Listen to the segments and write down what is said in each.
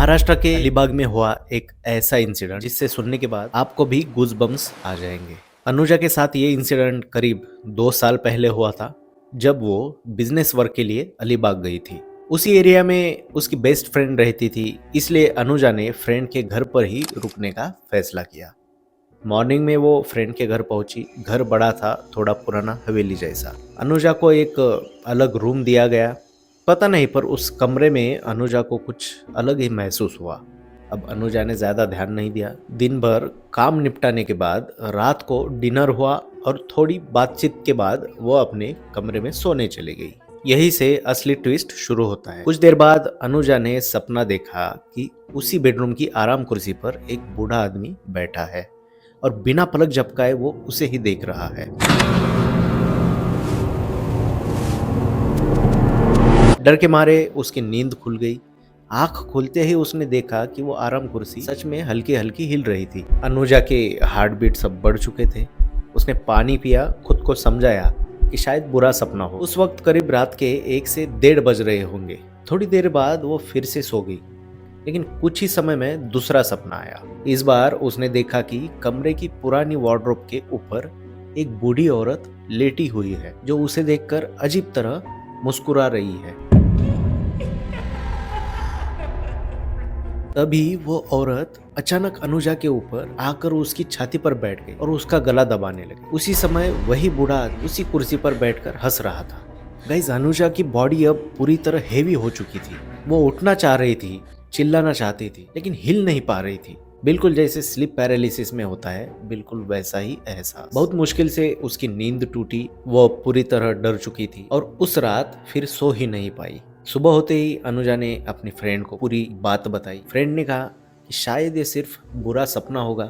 महाराष्ट्र के अलीबाग में हुआ एक ऐसा इंसिडेंट जिससे सुनने के बाद आपको भी गूज़बम्प्स आ जाएंगे। अनुजा के साथ ये इंसिडेंट करीब 2 साल पहले हुआ था, जब वो बिजनेस वर्क के लिए अलीबाग गई थी। उसी एरिया में उसकी बेस्ट फ्रेंड रहती थी, इसलिए अनुजा ने फ्रेंड के घर पर ही रुकने का फैसला किया। मॉर्निंग में वो फ्रेंड के घर पहुंची। घर बड़ा था, थोड़ा पुराना हवेली जैसा। अनुजा को एक अलग रूम दिया गया। पता नहीं, पर उस कमरे में अनुजा को कुछ अलग ही महसूस हुआ। अब अनुजा ने ज़्यादा ध्यान नहीं दिया। दिन भर काम निपटाने के बाद रात को डिनर हुआ और थोड़ी बातचीत के बाद वो अपने कमरे में सोने चली गई। यही से असली ट्विस्ट शुरू होता है। कुछ देर बाद अनुजा ने सपना देखा कि उसी बेडरूम की आराम कुर्सी पर एक बूढ़ा आदमी बैठा है और बिना पलक झपकाए वो उसे ही देख रहा है। डर के मारे उसकी नींद खुल गई। आंख खुलते ही उसने देखा कि वो आराम कुर्सी सच में हल्की हल्की हिल रही थी। अनुजा के हार्ट बीट सब बढ़ चुके थे। उसने पानी पिया, खुद को समझाया कि शायद बुरा सपना हो। उस वक्त करीब रात के 1 से 1:30 बज रहे होंगे। थोड़ी देर बाद वो फिर से सो गई, लेकिन कुछ ही समय में दूसरा सपना आया। इस बार उसने देखा कि कमरे की पुरानी वार्डरोब के ऊपर एक बूढ़ी औरत लेटी हुई है, जो उसे देखकर अजीब तरह मुस्कुरा रही है। तभी वो औरत अचानक अनुजा के ऊपर आकर उसकी छाती पर बैठ गई और उसका गला दबाने लगी। उसी समय वही बूढ़ा आदमी उसी कुर्सी पर बैठकर हंस रहा था। गाइस, अनुजा की बॉडी अब पूरी तरह हेवी हो चुकी थी। वो उठना चाह रही थी, चिल्लाना चाहती थी, लेकिन हिल नहीं पा रही थी। बिल्कुल जैसे स्लीप पैरालिसिस में होता है, बिल्कुल वैसा ही एहसास। बहुत मुश्किल से उसकी नींद टूटी। वो पूरी तरह डर चुकी थी और उस रात फिर सो ही नहीं पाई। सुबह होते ही अनुजा ने अपनी फ्रेंड को पूरी बात बताई। फ्रेंड ने कहा कि शायद ये सिर्फ बुरा सपना होगा।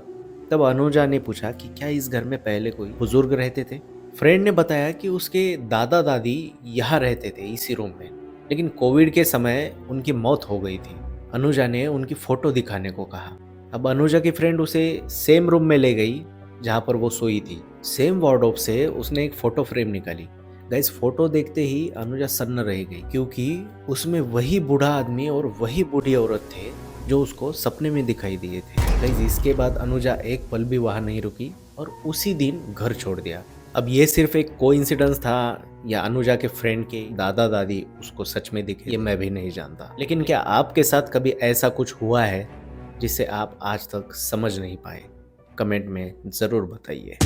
तब अनुजा ने पूछा कि क्या इस घर में पहले कोई बुजुर्ग रहते थे। फ्रेंड ने बताया कि उसके दादा दादी यहाँ रहते थे, इसी रूम में, लेकिन कोविड के समय उनकी मौत हो गई थी। अनुजा ने उनकी फोटो दिखाने को कहा। अब अनुजा की फ्रेंड उसे सेम रूम में ले गई जहाँ पर वो सोई थी। सेम वार्डरोब से उसने एक फोटो फ्रेम निकाली। गाइस, फोटो देखते ही अनुजा सन्न रह गई, क्योंकि उसमें वही बूढ़ा आदमी और वही बूढ़ी औरत थे जो उसको सपने में दिखाई दिए थे। गाइस, इसके बाद अनुजा एक पल भी वहां नहीं रुकी और उसी दिन घर छोड़ दिया। अब ये सिर्फ एक कोइंसिडेंस था या अनुजा के फ्रेंड के दादा दादी उसको सच में दिखे, ये मैं भी नहीं जानता। लेकिन क्या आपके साथ कभी ऐसा कुछ हुआ है जिसे आप आज तक समझ नहीं पाए? कमेंट में ज़रूर बताइए।